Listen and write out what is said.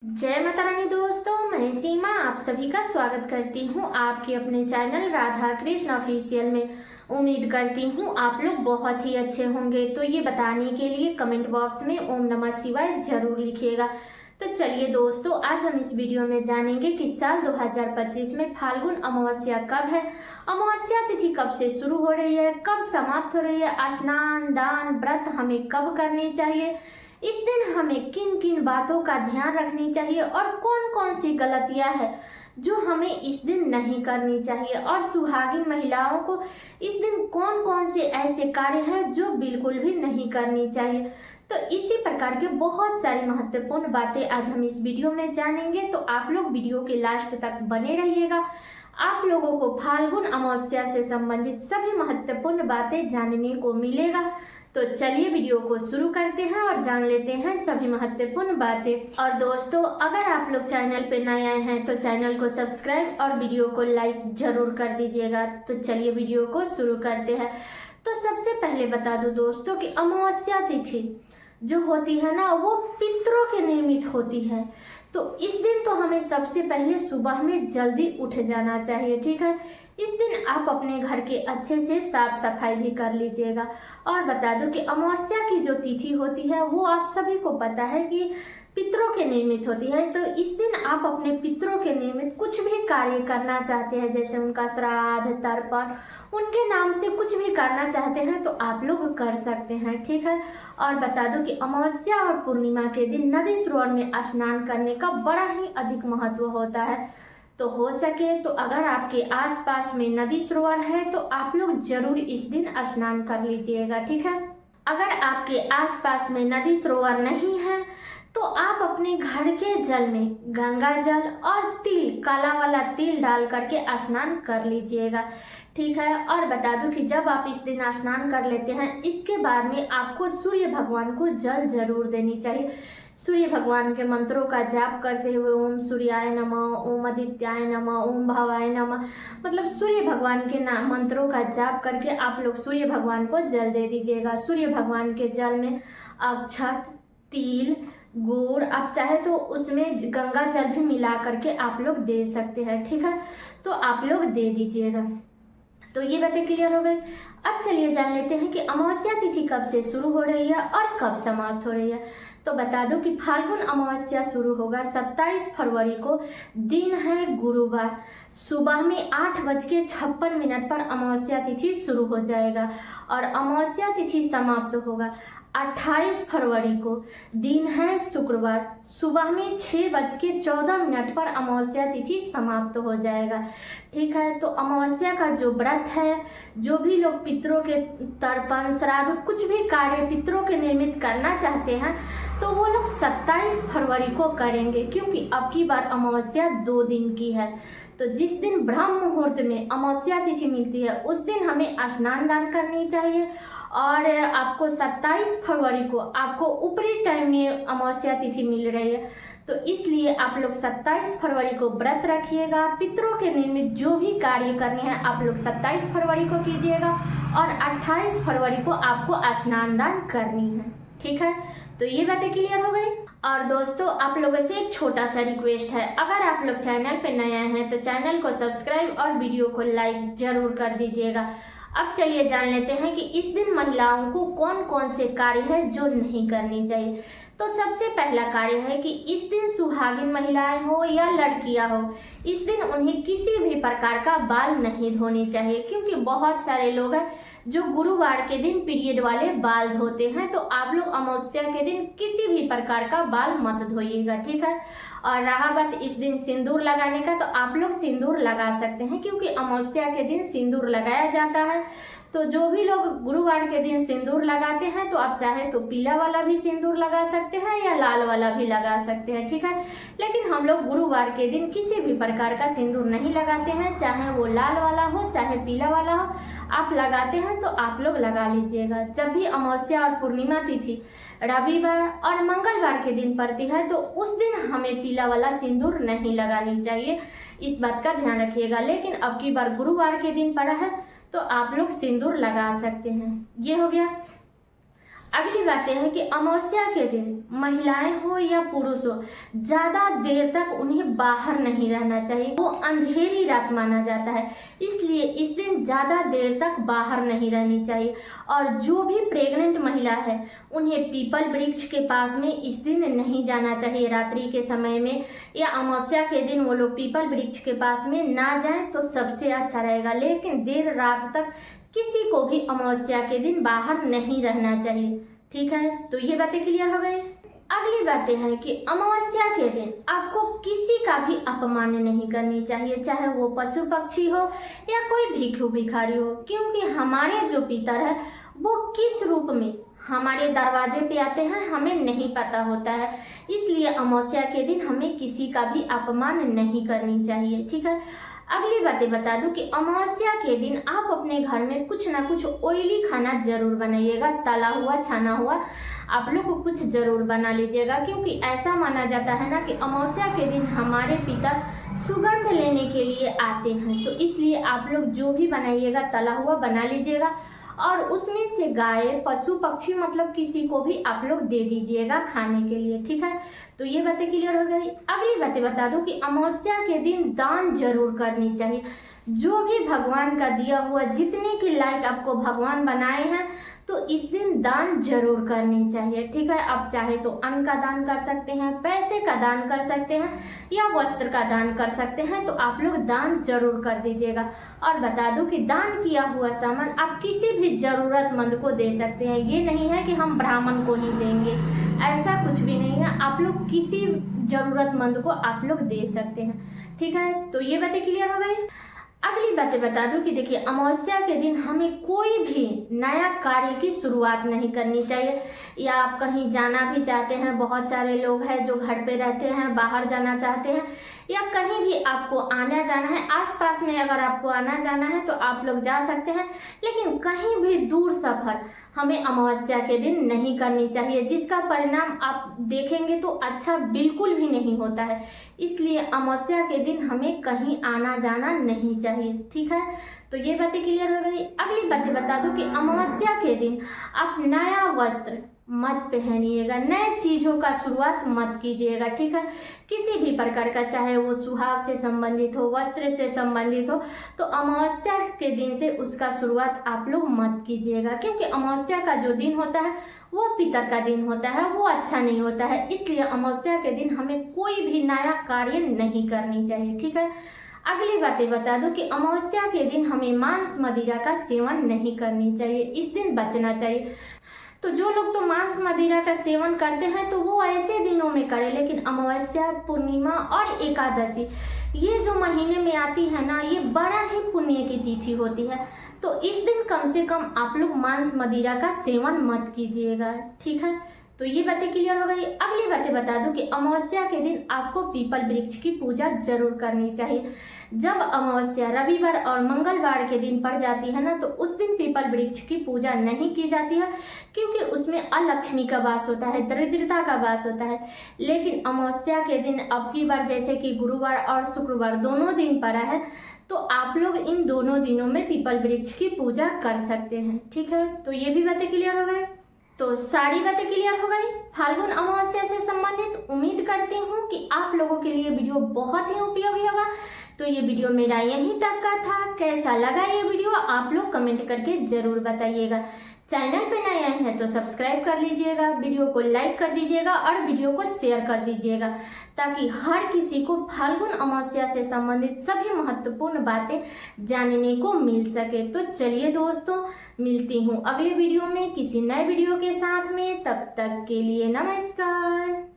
जय माता रानी दोस्तों, मैं सीमा आप सभी का स्वागत करती हूँ आपके अपने चैनल राधा कृष्ण ऑफिशियल में। उम्मीद करती हूँ आप लोग बहुत ही अच्छे होंगे। तो ये बताने के लिए कमेंट बॉक्स में ओम नमः शिवाय जरूर लिखिएगा। तो चलिए दोस्तों, आज हम इस वीडियो में जानेंगे कि साल 2025 में फाल्गुन अमावस्या कब है, अमावस्या तिथि कब से शुरू हो रही है, कब समाप्त हो रही है, स्नान दान व्रत हमें कब करनी चाहिए, इस दिन हमें किन किन बातों का ध्यान रखनी चाहिए और कौन कौन सी गलतियां हैं जो हमें इस दिन नहीं करनी चाहिए, और सुहागिन महिलाओं को इस दिन कौन कौन से ऐसे कार्य हैं जो बिल्कुल भी नहीं करनी चाहिए। तो इसी प्रकार के बहुत सारी महत्वपूर्ण बातें आज हम इस वीडियो में जानेंगे। तो आप लोग वीडियो के लास्ट तक बने रहिएगा। आप लोगों को फाल्गुन अमावस्या से संबंधित सभी महत्वपूर्ण बातें जानने को मिलेगा। तो चलिए वीडियो को शुरू करते हैं और जान लेते हैं सभी महत्वपूर्ण बातें। और दोस्तों, अगर आप लोग चैनल पे नए आए हैं तो चैनल को सब्सक्राइब और वीडियो को लाइक जरूर कर दीजिएगा। तो चलिए वीडियो को शुरू करते हैं। तो सबसे पहले बता दूं दोस्तों कि अमावस्या तिथि जो होती है ना, वो पितरों के निमित्त होती है। तो इस दिन तो हमें सबसे पहले सुबह में जल्दी उठ जाना चाहिए, ठीक है। इस दिन आप अपने घर के अच्छे से साफ सफाई भी कर लीजिएगा। और बता दो कि अमावस्या की जो तिथि होती है वो आप सभी को पता है कि पितरों के निमित्त होती है। तो इस दिन आप अपने पितरों के निमित्त कुछ भी कार्य करना चाहते हैं, जैसे उनका श्राद्ध तर्पण, उनके नाम से कुछ भी करना चाहते हैं तो आप लोग कर सकते हैं, ठीक है। और बता दो कि अमावस्या और पूर्णिमा के दिन नदी सरोवर में स्नान करने का बड़ा ही अधिक महत्व होता है। तो हो सके तो अगर आपके आसपास में नदी सरोवर है तो आप लोग जरूर इस दिन स्नान कर लीजिएगा, ठीक है। अगर आपके आसपास में नदी सरोवर नहीं है तो आप अपने घर के जल में गंगा जल और तिल, काला वाला तिल डाल करके स्नान कर लीजिएगा, ठीक है। और बता दूं कि जब आप इस दिन स्नान कर लेते हैं, इसके बाद में आपको सूर्य भगवान को जल जरूर देनी चाहिए। सूर्य भगवान के मंत्रों का जाप करते हुए ओम सूर्याय नमः, ओम आदित्याय नमः, ओम भावाय नमः, मतलब सूर्य भगवान के नाम मंत्रों का जाप करके आप लोग सूर्य भगवान को जल दे दीजिएगा। सूर्य भगवान के जल में अक्षत, तिल, गुड़, आप चाहे तो उसमें गंगा जल भी मिला करके आप लोग दे सकते हैं, ठीक है। तो आप लोग दे दीजिएगा। तो ये बातें क्लियर हो गई। अब चलिए जान लेते हैं कि अमावस्या तिथि कब से शुरू हो रही है और कब समाप्त हो रही है। तो बता दो कि फाल्गुन अमावस्या शुरू होगा 27 फरवरी को, दिन है गुरुवार, सुबह में 8:56 पर अमावस्या तिथि शुरू हो जाएगा और अमावस्या तिथि समाप्त होगा 28 फरवरी को, दिन है शुक्रवार, सुबह में 6:14 पर अमावस्या तिथि समाप्त हो जाएगा, ठीक है। तो अमावस्या का जो व्रत है, जो भी लोग पितरों के तर्पण श्राद्ध कुछ भी कार्य पितरों के निमित्त करना चाहते हैं तो वो लोग 27 फरवरी को करेंगे, क्योंकि अब की बार अमावस्या 2 दिन की है। तो जिस दिन ब्रह्म मुहूर्त में अमावस्या तिथि मिलती है उस दिन हमें स्नान दान करनी चाहिए। और आपको 27 फरवरी को आपको ऊपरी टाइम में अमावस्या तिथि मिल रही है, तो इसलिए आप लोग 27 फरवरी को व्रत रखिएगा। पितरों के निमित्त जो भी कार्य करने हैं आप लोग 27 फरवरी को कीजिएगा और 28 फरवरी को आपको स्नान दान करनी है, ठीक है। तो ये बातें क्लियर हो गई। और दोस्तों, आप लोगों से एक छोटा सा रिक्वेस्ट है, अगर आप लोग चैनल पे नए आए हैं तो चैनल को सब्सक्राइब और वीडियो को लाइक जरूर कर दीजिएगा। अब चलिए जान लेते हैं कि इस दिन महिलाओं को कौन कौन से कार्य है जो नहीं करनी चाहिए। तो सबसे पहला कार्य है कि इस दिन सुहागिन महिलाएं हो या लड़कियां हो, इस दिन उन्हें किसी भी प्रकार का बाल नहीं धोने चाहिए, क्योंकि बहुत सारे लोग हैं जो गुरुवार के दिन पीरियड वाले बाल धोते हैं। तो आप लोग अमावस्या के दिन किसी भी प्रकार का बाल मत धोइएगा, ठीक है। और रहा बात इस दिन सिंदूर लगाने का, तो आप लोग सिंदूर लगा सकते हैं, क्योंकि अमावस्या के दिन सिंदूर लगाया जाता है। तो जो भी लोग गुरुवार के दिन सिंदूर लगाते हैं तो आप चाहे तो पीला वाला भी सिंदूर लगा सकते हैं या लाल वाला भी लगा सकते हैं, ठीक है। लेकिन हम लोग गुरुवार के दिन किसी भी प्रकार का सिंदूर नहीं लगाते हैं, चाहे वो लाल वाला हो चाहे पीला वाला हो। आप लगाते हैं तो आप लोग लगा लीजिएगा। जब भी अमावस्या और पूर्णिमा तिथि रविवार और मंगलवार के दिन पड़ती है तो उस दिन हमें पीला वाला सिंदूर नहीं लगानी चाहिए, इस बात का ध्यान रखिएगा। लेकिन अब की बार गुरुवार के दिन पड़ा है तो आप लोग सिंदूर लगा सकते हैं। ये हो गया। अगली बात यह है कि अमावस्या के दिन महिलाएं हो या पुरुष हो, ज्यादा देर तक उन्हें बाहर नहीं रहना चाहिए। वो अंधेरी रात माना जाता है, इसलिए इस दिन ज्यादा देर तक बाहर नहीं रहनी चाहिए। और जो भी प्रेग्नेंट महिला है उन्हें पीपल वृक्ष के पास में इस दिन नहीं जाना चाहिए। रात्रि के समय में या अमावस्या के दिन वो लोग पीपल वृक्ष के पास में ना जाएं तो सबसे अच्छा रहेगा। लेकिन देर रात तक किसी को भी अमावस्या के दिन बाहर नहीं रहना चाहिए। ठीक है, तो ये बातें क्लियर हो गई। अगली बात यह है कि अमावस्या के दिन आपको किसी का भी अपमान नहीं करनी चाहिए, चाहे वो पशु पक्षी हो या कोई भिक्षु भिखारी हो, क्योंकि हमारे जो पितर है वो किस रूप में हमारे दरवाजे पे आते हैं हमें नहीं पता होता है। इसलिए अमावस्या के दिन हमें किसी का भी अपमान नहीं करनी चाहिए। ठीक है, अगली बातें बता दूं कि अमावस्या के दिन आप अपने घर में कुछ ना कुछ ऑयली खाना जरूर बनाइएगा। तला हुआ छाना हुआ आप लोग को कुछ जरूर बना लीजिएगा, क्योंकि ऐसा माना जाता है ना कि अमावस्या के दिन हमारे पिता सुगंध लेने के लिए आते हैं। तो इसलिए आप लोग जो भी बनाइएगा तला हुआ बना लीजिएगा और उसमें से गाय पशु पक्षी मतलब किसी को भी आप लोग दे दीजिएगा खाने के लिए। ठीक है, तो ये बातें क्लियर हो गई। अगली बातें बता दूं कि अमावस्या के दिन दान जरूर करनी चाहिए। जो भी भगवान का दिया हुआ जितने के लायक आपको भगवान बनाए हैं तो इस दिन दान जरूर करनी चाहिए। ठीक है, आप चाहे तो अन्न का दान कर सकते हैं, पैसे का दान कर सकते हैं या वस्त्र का दान कर सकते हैं। तो आप लोग दान जरूर कर दीजिएगा। और बता दूं कि दान किया हुआ सामान आप किसी भी जरूरतमंद को दे सकते हैं। ये नहीं है कि हम ब्राह्मण को ही देंगे, ऐसा कुछ भी नहीं है। आप लोग किसी जरूरतमंद को आप लोग दे सकते हैं। ठीक है, तो ये बातें क्लियर हो गई। अगली बातें बता दूं कि देखिए अमावस्या के दिन हमें कोई भी नया कार्य की शुरुआत नहीं करनी चाहिए। या आप कहीं जाना भी चाहते हैं, बहुत सारे लोग हैं जो घर पे रहते हैं, बाहर जाना चाहते हैं या कहीं भी आपको आना जाना है, आसपास में अगर आपको आना जाना है तो आप लोग जा सकते हैं। लेकिन कहीं भी दूर सफर हमें अमावस्या के दिन नहीं करनी चाहिए, जिसका परिणाम आप देखेंगे तो अच्छा बिल्कुल भी नहीं होता है। इसलिए अमावस्या के दिन हमें कहीं आना जाना नहीं चाहिए। ठीक है, तो ये बातें क्लियर हो गई। अगली बातें बता दूं कि अमावस्या के दिन आप नया वस्त्र मत पहनिएगा, नए चीजों का शुरुआत मत कीजिएगा। ठीक है, किसी भी प्रकार का, चाहे वो सुहाग से संबंधित हो, वस्त्र से संबंधित हो, तो अमावस्या के दिन से उसका शुरुआत आप लोग मत कीजिएगा। क्योंकि अमावस्या का जो दिन होता है वो पितर का दिन होता है, वो अच्छा नहीं होता है। इसलिए अमावस्या के दिन हमें कोई भी नया कार्य नहीं करनी चाहिए। ठीक है, अगली बातें बता दूं कि अमावस्या के दिन हमें मांस मदिरा का सेवन नहीं करनी चाहिए, इस दिन बचना चाहिए। तो जो लोग तो मांस मदिरा का सेवन करते हैं तो वो ऐसे दिनों में करें, लेकिन अमावस्या, पूर्णिमा और एकादशी ये जो महीने में आती है ना, ये बड़ा ही पुण्य की तिथि होती है। तो इस दिन कम से कम आप लोग मांस मदिरा का सेवन मत कीजिएगा। ठीक है, तो ये बातें क्लियर हो गई। अगली बातें बता दूं कि अमावस्या के दिन आपको पीपल वृक्ष की पूजा जरूर करनी चाहिए। जब अमावस्या रविवार और मंगलवार के दिन पड़ जाती है ना, तो उस दिन पीपल वृक्ष की पूजा नहीं की जाती है, क्योंकि उसमें अलक्ष्मी का वास होता है, दरिद्रता का वास होता है। लेकिन अमावस्या के दिन अब की बार जैसे कि गुरुवार और शुक्रवार दोनों दिन पड़ा है, तो आप लोग इन दोनों दिनों में पीपल वृक्ष की पूजा कर सकते हैं। ठीक है, तो ये भी बातें क्लियर हो गई। तो सारी बातें क्लियर हो गई फाल्गुन अमावस्या से संबंधित। उम्मीद करती हूँ कि आप लोगों के लिए वीडियो बहुत ही उपयोगी होगा। तो ये वीडियो मेरा यहीं तक का था। कैसा लगा ये वीडियो आप लोग कमेंट करके जरूर बताइएगा। चैनल पे नए आए हैं तो सब्सक्राइब कर लीजिएगा, वीडियो को लाइक कर दीजिएगा और वीडियो को शेयर कर दीजिएगा, ताकि हर किसी को फाल्गुन अमावस्या से संबंधित सभी महत्वपूर्ण बातें जानने को मिल सके। तो चलिए दोस्तों, मिलती हूँ अगले वीडियो में किसी नए वीडियो के साथ में। तब तक के लिए नमस्कार।